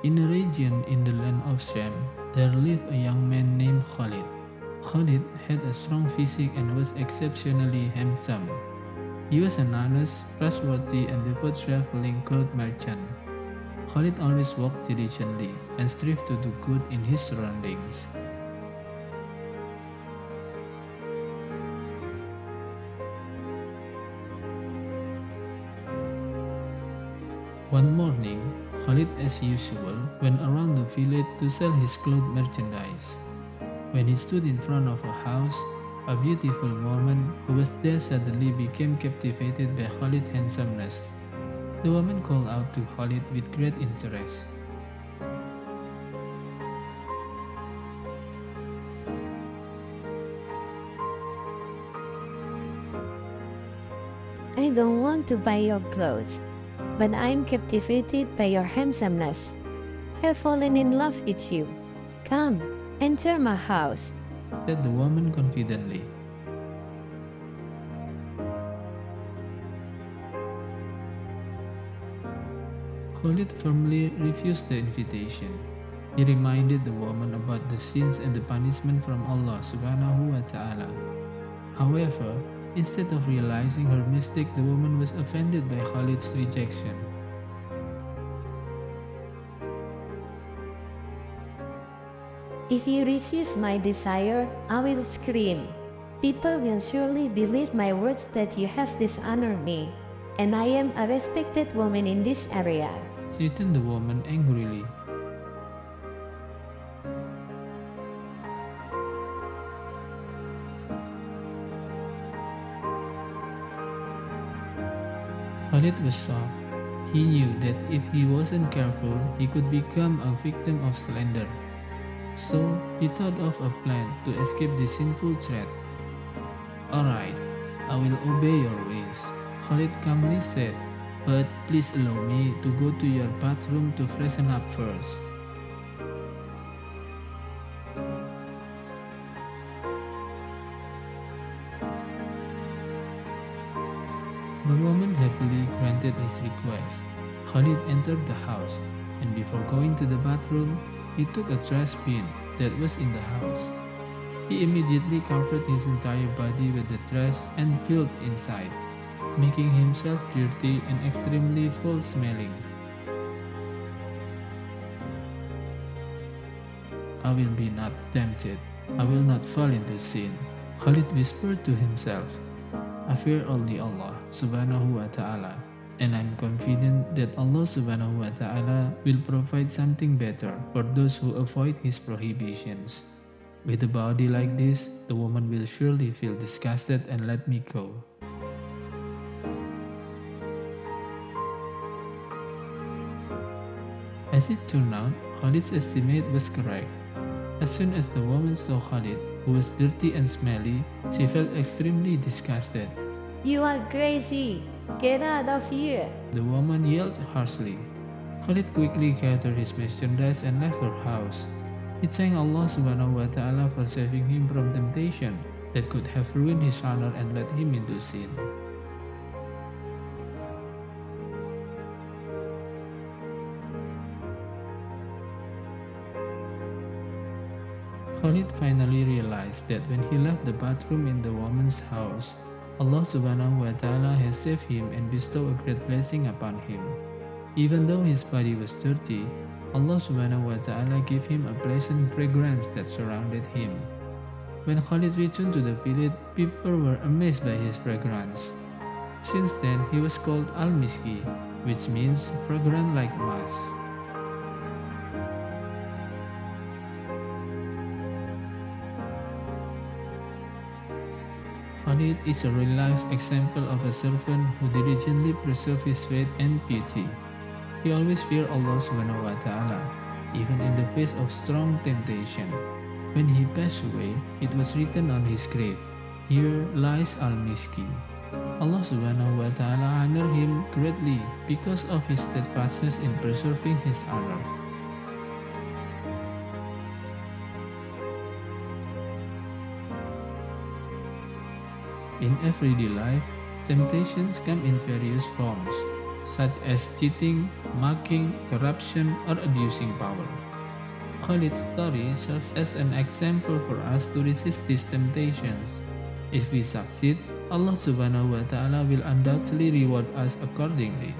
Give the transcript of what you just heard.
In a region in the land of Sham, there lived a young man named Khalid. Khalid had a strong physique and was exceptionally handsome. He was an honest, trustworthy, and devout traveling cloth merchant. Khalid always worked diligently and strived to do good in his surroundings. One morning, Khalid as usual went around the village to sell his cloth merchandise. When he stood in front of a house, a beautiful woman who was there suddenly became captivated by Khalid's handsomeness. The woman called out to Khalid with great interest. I don't want to buy your clothes, but I'm captivated by your handsomeness. Have fallen in love with you. Come, enter my house, Said the woman confidently. Khalid firmly refused the invitation. He reminded the woman about the sins and the punishment from Allah subhanahu wa taala. However, instead of realizing her mistake, the woman was offended by Khalid's rejection. If you refuse my desire, I will scream. People will surely believe my words that you have dishonored me, and I am a respected woman in this area. She turned the woman angrily. Khalid was shocked. He knew that if he wasn't careful, he could become a victim of slander. So he thought of a plan to escape the sinful threat. "Alright, I will obey your ways," Khalid calmly said, "but please allow me to go to your bathroom to freshen up first." The woman happily granted his request. Khalid entered the house, and before going to the bathroom, he took a trash bin that was in the house. He immediately covered his entire body with the trash and filled inside, making himself dirty and extremely foul-smelling. "I will be not tempted. I will not fall into sin," Khalid whispered to himself. "I fear only Allah subhanahu wa ta'ala, and I'm confident that Allah subhanahu wa ta'ala will provide something better for those who avoid His prohibitions. With a body like this, the woman will surely feel disgusted and let me go." As it turned out, Khalid's estimate was correct. As soon as the woman saw Khalid, who was dirty and smelly, she felt extremely disgusted. You are crazy! Get out of here! The woman yelled harshly. Khalid quickly gathered his merchandise and left her house. He thanked Allah subhanahu wa ta'ala for saving him from temptation that could have ruined his honor and led him into sin. Khalid finally realized that when he left the bathroom in the woman's house, Allah subhanahu wa ta'ala has saved him and bestowed a great blessing upon him. Even though his body was dirty, Allah subhanahu wa ta'ala gave him a pleasant fragrance that surrounded him. When Khalid returned to the village, people were amazed by his fragrance. Since then, he was called Al Misky, which means fragrant like musk. Khalid is a real-life example of a servant who diligently preserves his faith and piety. He always feared Allah subhanahu wa ta'ala, even in the face of strong temptation. When he passed away, it was written on his grave, "Here lies Al Misky." Allah subhanahu wa ta'ala honored him greatly because of his steadfastness in preserving his honor. In everyday life, temptations come in various forms. such as cheating, mocking, corruption, or abusing power. Khalid's story serves as an example for us to resist these temptations. If we succeed, Allah subhanahu wa ta'ala will undoubtedly reward us accordingly.